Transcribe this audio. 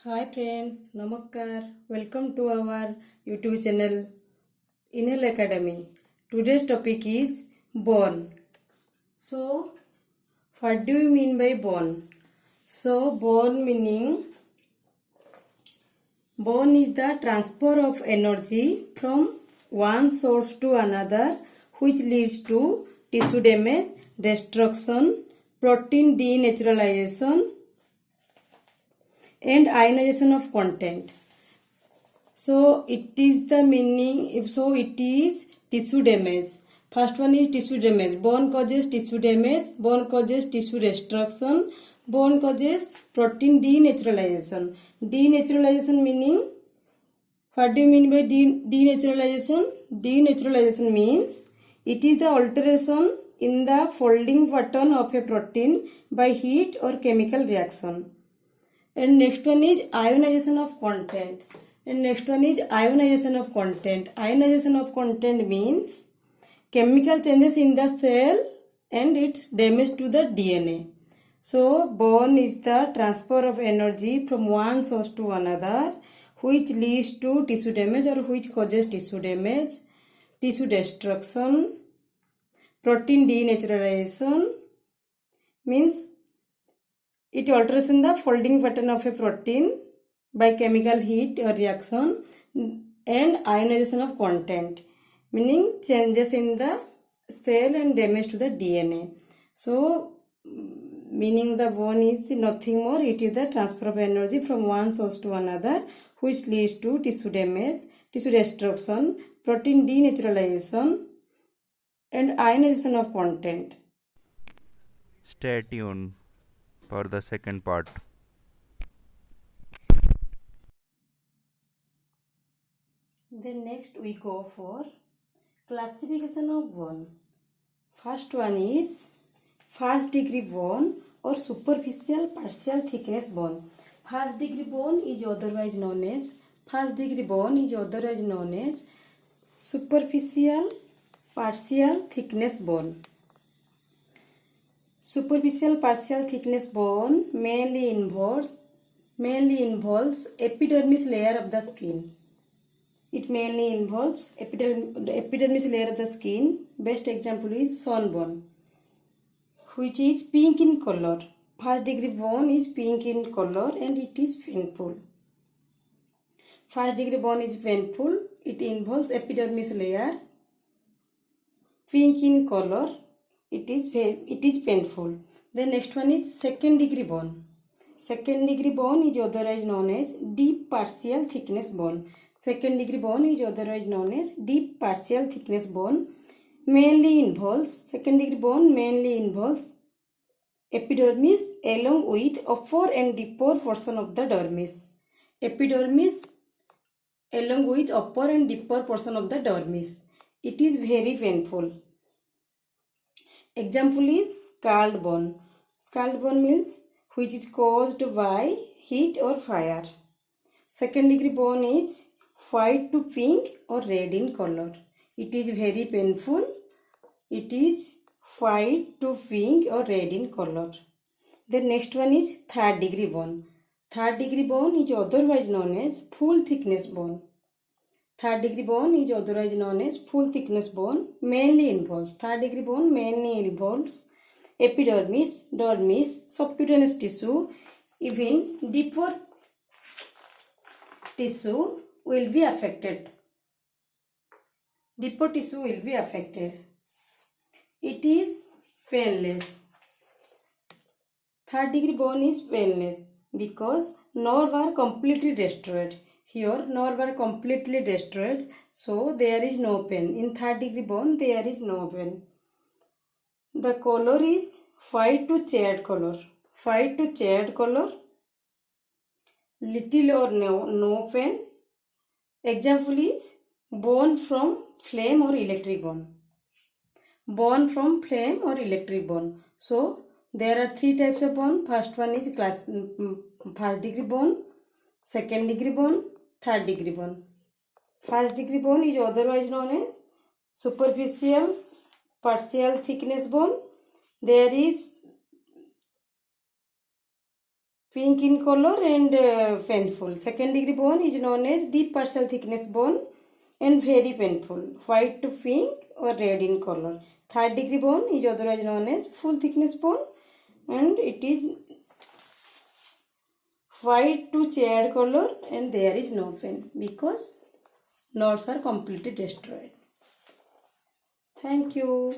Hi friends, Namaskar. Welcome to our YouTube channel Inhale Academy. Today's topic is bone. So, what do you mean by bone? So, bone is the transfer of energy from one source to another, which leads to tissue damage, destruction, protein denaturalization, and ionization of content. So it is the meaning, so it is tissue damage. First one is tissue damage. Bone causes tissue damage, bone causes tissue destruction, bone causes protein denaturalization. Denaturalization meaning, what do you mean by denaturalization? Denaturalization means it is the alteration in the folding pattern of a protein by heat or chemical reaction. And next one is ionization of content. Ionization of content means chemical changes in the cell and its damage to the DNA. So bone is the transfer of energy from one source to another, which leads to tissue damage or which causes tissue damage, tissue destruction, protein denaturalization means it alters in the folding pattern of a protein by chemical heat or reaction, and ionization of content meaning changes in the cell and damage to the DNA. So meaning the bone is nothing more, it is the transfer of energy from one source to another, which leads to tissue damage, tissue destruction, protein denaturalization, and ionization of content. Stay tuned for the second part. Then next we go for classification of bone. First one is first degree bone or superficial partial thickness bone. First degree bone is otherwise known as superficial partial thickness bone. Superficial partial thickness bone mainly involves epidermis layer of the skin. It mainly involves epidermis layer of the skin. Best example is swan bone, which is pink in color. First degree bone is pink in color and it is painful. First degree bone is painful. It involves epidermis layer. Pink in color. It is painful. The next one is second degree bone. Second degree bone is otherwise known as deep partial thickness bone. Second degree bone is otherwise known as deep partial thickness bone. Second degree bone mainly involves epidermis along with upper and deeper portion of the dermis. Epidermis along with upper and deeper portion of the dermis. It is very painful. Example is scald bone. Scald bone means which is caused by heat or fire. Second degree bone is white to pink or red in color. It is very painful. It is white to pink or red in color. The next one is third degree bone. Third degree bone is otherwise known as full thickness bone. Third degree bone is otherwise known as full thickness bone. Third degree bone mainly involves epidermis, dermis, subcutaneous tissue, even deeper tissue will be affected. Deeper tissue will be affected. It is painless. Third degree bone is painless because nerves are completely destroyed. Here nerves are completely destroyed, so there is no pain. In third degree bone there is no pain. The color is white to charred color. White to charred color. Little or no pain. Example is bone from flame or electric bone. Bone from flame or electric bone. So there are three types of bone. First one is first degree bone, second degree bone, third degree bone. First degree bone is otherwise known as superficial partial thickness bone. There is pink in color and painful. Second degree bone is known as deep partial thickness bone and very painful, white to pink or red in color. Third degree bone is otherwise known as full thickness bone and it is white to charred color and there is no pain because nerves are completely destroyed. Thank you.